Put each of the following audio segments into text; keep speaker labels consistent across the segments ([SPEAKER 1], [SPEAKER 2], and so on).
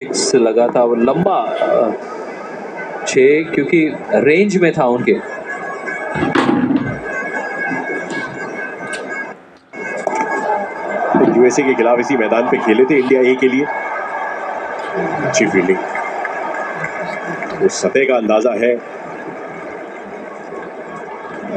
[SPEAKER 1] 6 लगा था, वो लंबा 6 क्योंकि रेंज में था उनके।
[SPEAKER 2] यूएसए के खिलाफ इसी मैदान पे खेले थे इंडिया ए के लिए। अच्छी फील्डिंग, उस सतह का अंदाजा है।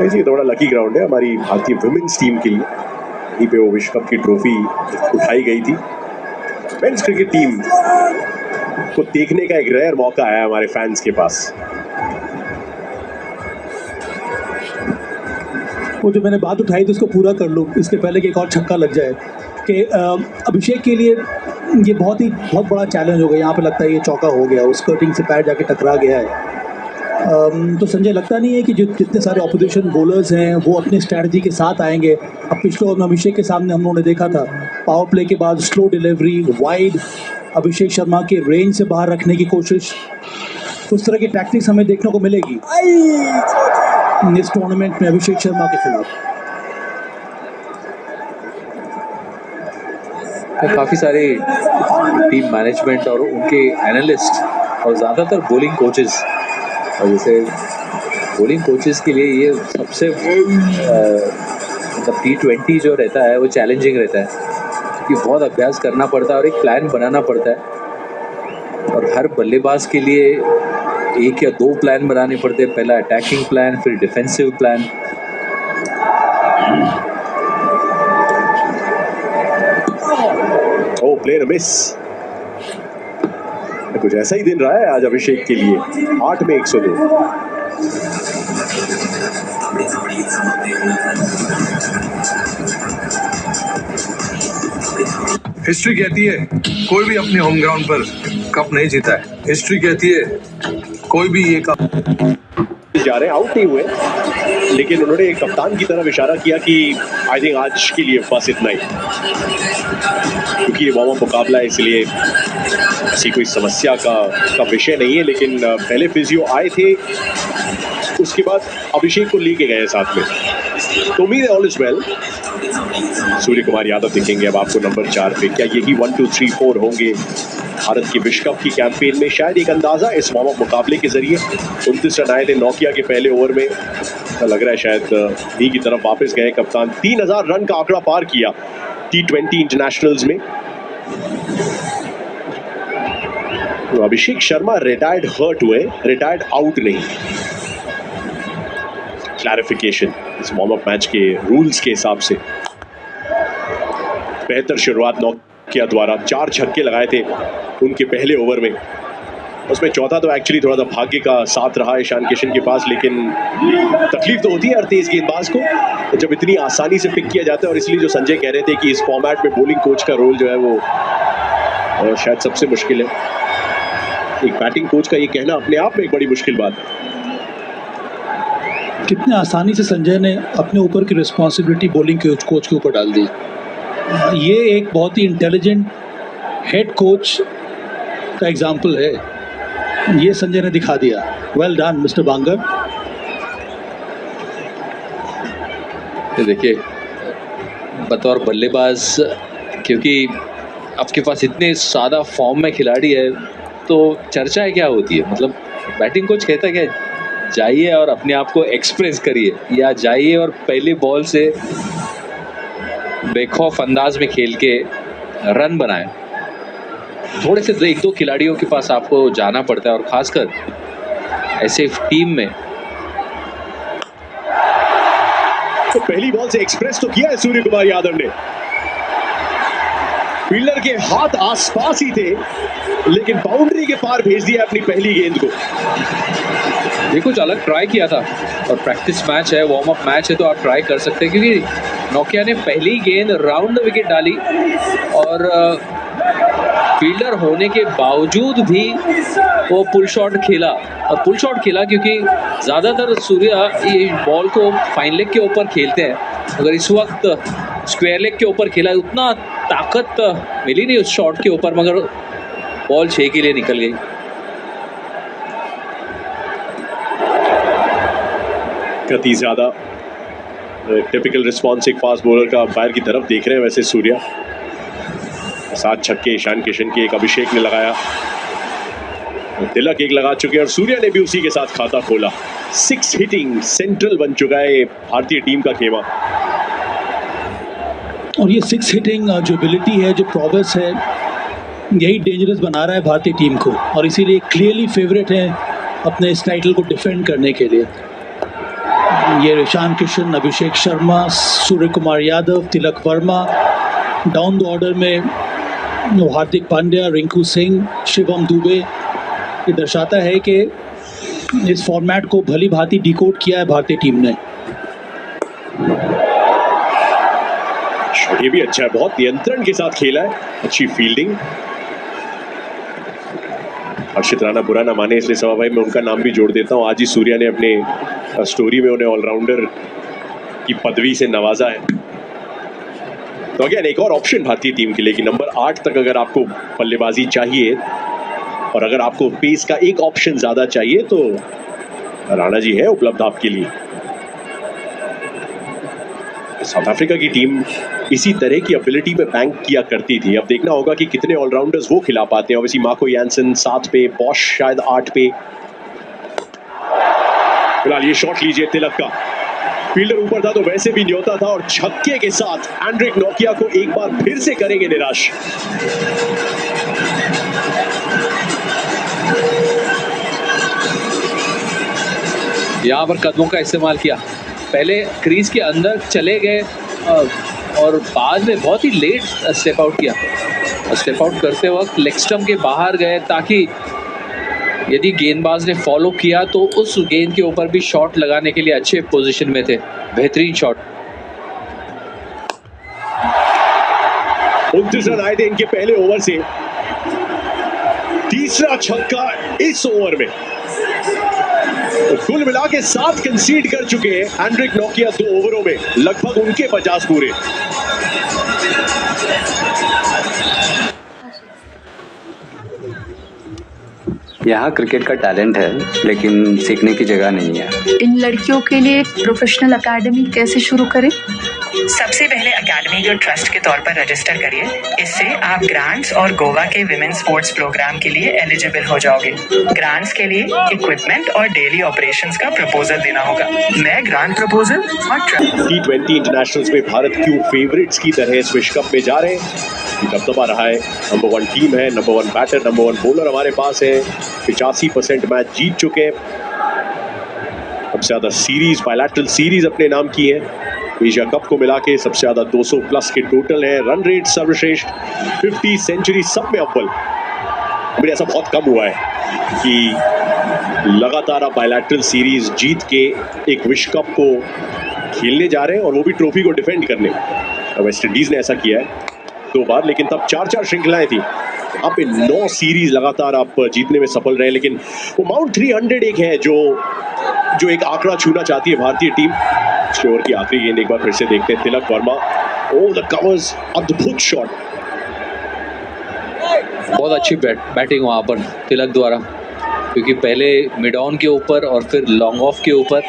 [SPEAKER 2] ये थोड़ा लकी ग्राउंड है हमारी भारतीय वुमेन्स टीम के लिए, यहीं पे वो विश्व कप की ट्रॉफी उठाई गई थी। मेंस क्रिकेट टीम को देखने का एक रेयर मौका आया हमारे फैंस के पास।
[SPEAKER 3] वो जो मैंने बात उठाई थी उसको पूरा कर लूँ इसके पहले कि एक और छक्का लग जाए कि अभिषेक के लिए ये बहुत बड़ा चैलेंज हो गया। यहाँ पे लगता है ये चौका हो गया, उस कटिंग से पैर जाके टकरा गया है। तो संजय, लगता नहीं है कि जो जितने सारे ऑपोजिशन बॉलर्स हैं वो अपनी स्ट्रैटेजी के साथ आएंगे? अब पिछले ओवर में अभिषेक के सामने हम लोगों ने देखा था, पावर प्ले के बाद slow delivery, wide, Abhishek Sharma के रेंज से बाहर रखने की कोशिश, तो उस तरह की टैक्टिक्स हमें देखने को मिलेगी इस टूर्नामेंट में अभिषेक शर्मा के खिलाफ।
[SPEAKER 1] काफ़ी सारे टीम मैनेजमेंट और उनके एनालिस्ट और ज़्यादातर बॉलिंग कोचेस, और जैसे बॉलिंग कोचेस के लिए ये सबसे मतलब T20 जो रहता है वो चैलेंजिंग रहता है कि बहुत अभ्यास करना पड़ता है और एक प्लान बनाना पड़ता है। और हर बल्लेबाज के लिए 1 या 2 प्लान बनाने पड़ते हैं, पहला अटैकिंग प्लान, फिर डिफेंसिव प्लान।
[SPEAKER 2] प्लेयर मिस, कुछ ऐसा ही दिन रहा है आज अभिषेक के लिए। 8 में 102।
[SPEAKER 4] हिस्ट्री कहती है कोई भी अपने होम ग्राउंड पर कप नहीं जीता है। हिस्ट्री कहती है कोई भी ये कप
[SPEAKER 2] जा रहे हैं, आउट नहीं हुए, लेकिन उन्होंने एक कप्तान की तरफ इशारा किया कि आई थिंक आज के लिए बस इतना ही, क्योंकि ये वार्म अप मुकाबला है, इसलिए ऐसी कोई समस्या का विषय नहीं है। लेकिन पहले फिजियो आए थे, उसके बाद अभिषेक को लेके गए साथ में, तो उम्मीद है all is well. Surya Kumar Yadav दिखेंगे अब आपको नंबर 4 पे। क्या यही 1 2 3 4 होंगे भारत की विश्व कप की कैंपेन में? शायद एक अंदाजा इस वार्म अप मुकाबले के जरिए। 29 रन आए थे नोकिया के पहले ओवर में, तो लग रहा है शायद नी की तरफ वापस गए कप्तान। 3000 रन का आंकड़ा पार किया T20 इंटरनेशनल्स में। तो अभिषेक शर्मा रिटायर्ड हर्ट हुए, रिटायर्ड आउट नहीं। क्लैरिफिकेशन इस वार्म अप मैच के रूल्स के हिसाब से। बेहतर शुरुआत नोकिया द्वारा, 4 छक्के लगाए थे उनके पहले ओवर में, उसमें चौथा तो एक्चुअली थोड़ा सा भाग्य का साथ रहा ईशान किशन के पास। लेकिन तकलीफ तो होती है हर तेज गेंदबाज को जब इतनी आसानी से पिक किया जाता है, और इसलिए जो संजय कह रहे थे कि इस फॉर्मेट में बॉलिंग कोच का रोल जो है वो शायद सबसे मुश्किल है। एक बैटिंग कोच का ये कहना अपने आप में एक बड़ी मुश्किल बात है।
[SPEAKER 3] कितने आसानी से संजय ने अपने ऊपर की रिस्पॉन्सिबिलिटी बॉलिंग कोच के ऊपर डाल दी। ये एक बहुत ही इंटेलिजेंट हेड कोच का एग्जाम्पल है, ये संजय ने दिखा दिया। वेल डन मिस्टर बांगर।
[SPEAKER 1] देखिए, बतौर बल्लेबाज, क्योंकि आपके पास इतने सादा फॉर्म में खिलाड़ी है, तो चर्चाएं क्या होती है? मतलब बैटिंग कोच कहता है क्या, जाइए और अपने आप को एक्सप्रेस करिए, या जाइए और पहले बॉल से बेखौफ अंदाज में खेल के रन बनाए। थोड़े से 1-2 खिलाड़ियों के पास आपको जाना पड़ता है, और खासकर ऐसे टीम में।
[SPEAKER 2] तो पहली बॉल से एक्सप्रेस तो किया है सूर्य कुमार यादव ने। फील्डर के हाथ आसपास ही थे, लेकिन बाउंड्री के पार भेज दिया अपनी पहली गेंद को।
[SPEAKER 1] ये कुछ अलग ट्राई किया था, और प्रैक्टिस मैच है, वार्म अप मैच है, तो आप ट्राई कर सकते हैं। क्योंकि नोकिया ने पहली गेंद राउंड द विकेट डाली, और फील्डर होने के बावजूद भी वो पुल शॉट खेला। और पुल शॉट खेला क्योंकि ज़्यादातर सूर्या ये बॉल को फाइन लेग के ऊपर खेलते हैं। अगर इस वक्त स्क्वायर लेग के ऊपर खेला, उतना ताकत मिली नहीं उस शॉट के ऊपर, मगर बॉल 6 के लिए निकल गई।
[SPEAKER 2] गति ज्यादा, टिपिकल रिस्पॉन्स एक फास्ट बॉलर का अंपायर की तरफ देख रहे हैं वैसे सूर्या। 7 छक्के ईशान किशन के, एक अभिषेक ने लगाया। तिलक एक लगा चुके हैं और सूर्या ने भी उसी के साथ खाता खोला। 6 हिटिंग सेंट्रल बन चुका है भारतीय टीम का खेमा।
[SPEAKER 3] और ये 6 हिटिंग जो एबिलिटी है, जो प्रोग्रेस है, यही डेंजरस बना रहा है भारतीय टीम को और इसीलिए क्लियरली फेवरेट है अपने इस टाइटल को डिफेंड करने के लिए। ये Ishan Kishan, Abhishek Sharma, Surya Kumar Yadav, Tilak Varma, down the order में हार्दिक पांड्या, रिंकू सिंह, शिवम दुबे। ये दर्शाता है कि इस फॉर्मेट को भली भांति डिकोड किया है भारतीय टीम ने।
[SPEAKER 2] ये भी अच्छा है, बहुत नियंत्रण के साथ खेला है, अच्छी फील्डिंग। हर्षित राणा बुरा ना माने इसलिए सवा भाई मैं उनका नाम भी जोड़ देता हूँ। आज ही सूर्या ने अपने स्टोरी में उन्हें ऑलराउंडर की पदवी से नवाजा है। तो अगेन एक और ऑप्शन भारतीय टीम के लिए कि नंबर 8 तक अगर आपको बल्लेबाजी चाहिए और अगर आपको पेस का एक ऑप्शन ज्यादा चाहिए तो राणा जी है उपलब्ध आपके लिए। साउथ अफ्रीका की टीम इसी तरह की एबिलिटी पे बैंक किया करती थी। अब देखना होगा कि कितने ऑलराउंडर्स वो खिला पाते हैं। ऑब्वियसली मार्को यानसन 7 पे, बॉश शायद 8 पे। फिलहाल ये शॉट लीजिए तिलक का, फील्डर ऊपर था तो वैसे भी न्योता था और छक्के के साथ एंड्रिक नोकिया को एक बार फिर से करेंगे निराश।
[SPEAKER 1] यहाँ पर कदमों का इस्तेमाल किया, पहले क्रीज के अंदर चले गए और बाद में बहुत ही लेट स्टेप आउट किया। स्टेप आउट करते वक्त लेग स्टंप के बाहर गए ताकि यदि गेंदबाज ने फॉलो किया तो उस गेंद के ऊपर भी शॉट लगाने के लिए अच्छे पोजीशन में थे। बेहतरीन शॉट।
[SPEAKER 2] 29 रन आए थे इनके पहले ओवर से, तीसरा छक्का इस ओवर में। तो कुल मिला के 7 कंसीड कर चुके हैं एंड्रिक नोकिया 2 ओवरों में, लगभग उनके 50 पूरे।
[SPEAKER 5] यहाँ क्रिकेट का टैलेंट है लेकिन सीखने की जगह नहीं है।
[SPEAKER 6] इन लड़कियों के लिए प्रोफेशनल एकेडमी कैसे शुरू करें?
[SPEAKER 7] सबसे पहले एकेडमी को ट्रस्ट के तौर पर रजिस्टर करिए। इससे आप ग्रांट्स और गोवा के विमेन स्पोर्ट्स प्रोग्राम के लिए एलिजिबल हो जाओगे। ग्रांट्स के लिए इक्विपमेंट और डेली ऑपरेशंस का प्रपोजल देना होगा। मैं ग्रांट प्रपोजल और
[SPEAKER 2] T20 इंटरनेशनल्स में भारत क्यों फेवरेट्स की तरह इस विश्व कप में जा रहे हैं? दबदबा रहा है, नंबर 1 टीम है, नंबर 1 बैटर, नंबर 1 बॉलर हमारे पास है। 85% मैच जीत चुके हैं, सबसे ज्यादा सीरीज, बायलैटरल सीरीज अपने नाम की है। एशिया कप को मिला के सबसे ज्यादा 200 प्लस के टोटल है। रन रेट सर्वश्रेष्ठ, 50 सेंचुरी सब में अव्वल। अभी ऐसा बहुत कम हुआ है कि लगातार आप बायलैटरल सीरीज जीत के एक विश्व कप को खेलने जा रहे हैं और वो भी ट्रॉफी को डिफेंड करने। वेस्ट इंडीज ने ऐसा किया है 2 बार, लेकिन तब 4-4 श्रृंखलाएं थी। आप 9 सीरीज लगातार आप जीतने में सफल रहे। लेकिन वो माउंट 300 एक है जो एक आंकड़ा छूना चाहती है भारतीय टीम। पिछले ओवर की आखिरी गेंद एक बार फिर से देखते हैं। तिलक वर्मा, ओह द कवर्स, अद्भुत शॉट।
[SPEAKER 1] बहुत अच्छी बैटिंग वहाँ पर तिलक द्वारा, क्योंकि पहले मिड ऑन के ऊपर और फिर लॉन्ग ऑफ के ऊपर,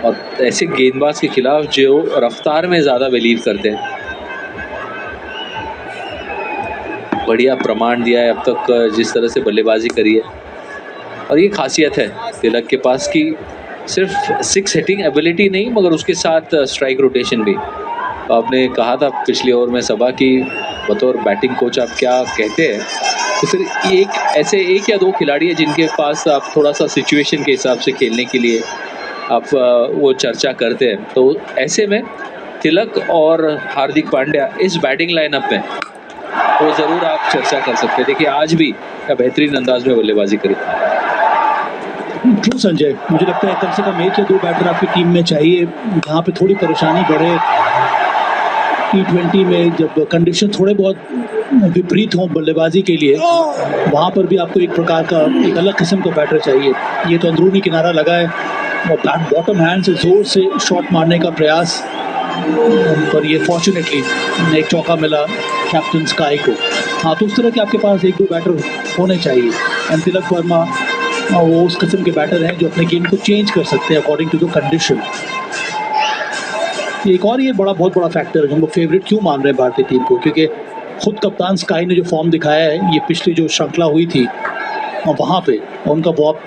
[SPEAKER 1] और ऐसे गेंदबाज के खिलाफ जो रफ्तार में ज़्यादा बिलीव करते हैं। बढ़िया प्रमाण दिया है अब तक जिस तरह से बल्लेबाजी करी है, और ये खासियत है तिलक के पास कि सिर्फ 6 हिटिंग एबिलिटी नहीं मगर उसके साथ स्ट्राइक रोटेशन भी। तो आपने कहा था पिछले ओवर में सभा कि बतौर बैटिंग कोच आप क्या कहते हैं, तो फिर ऐसे 1 या 2 खिलाड़ी है जिनके पास आप थोड़ा सा सिचुएशन के हिसाब से खेलने के लिए आप वो चर्चा करते हैं। तो ऐसे में तिलक और हार्दिक पांड्या इस बैटिंग लाइनअप में वो ज़रूर आप चर्चा कर सकते हैं। देखिए आज भी बेहतरीन अंदाज में बल्लेबाजी करी।
[SPEAKER 3] ट्रू संजय, मुझे लगता है कम से कम 1 या 2 बैटर आपकी टीम में चाहिए जहाँ पे थोड़ी परेशानी बढ़े। T20 में जब कंडीशन थोड़े बहुत विपरीत हों बल्लेबाजी के लिए, वहाँ पर भी आपको एक प्रकार का एक अलग किस्म का बैटर चाहिए। ये तो अंदरूनी किनारा लगा है और बॉटम हैंड से जोर से शॉट मारने का प्रयास, पर ये फॉर्चुनेटली एक चौका मिला कैप्टन स्काई को। हाँ, तो उस तरह के आपके पास 1-2 बैटर होने चाहिए। एंड तिलक वर्मा वो उस किस्म के बैटर हैं जो अपने गेम को चेंज कर सकते हैं अकॉर्डिंग टू द कंडीशन। एक और ये बहुत बड़ा फैक्टर है, हम लोग फेवरेट क्यों मान रहे हैं भारतीय टीम को, क्योंकि खुद कप्तान स्काई ने जो फॉर्म दिखाया है, ये पिछली जो श्रृंखला हुई थी वहाँ पे उनका बहुत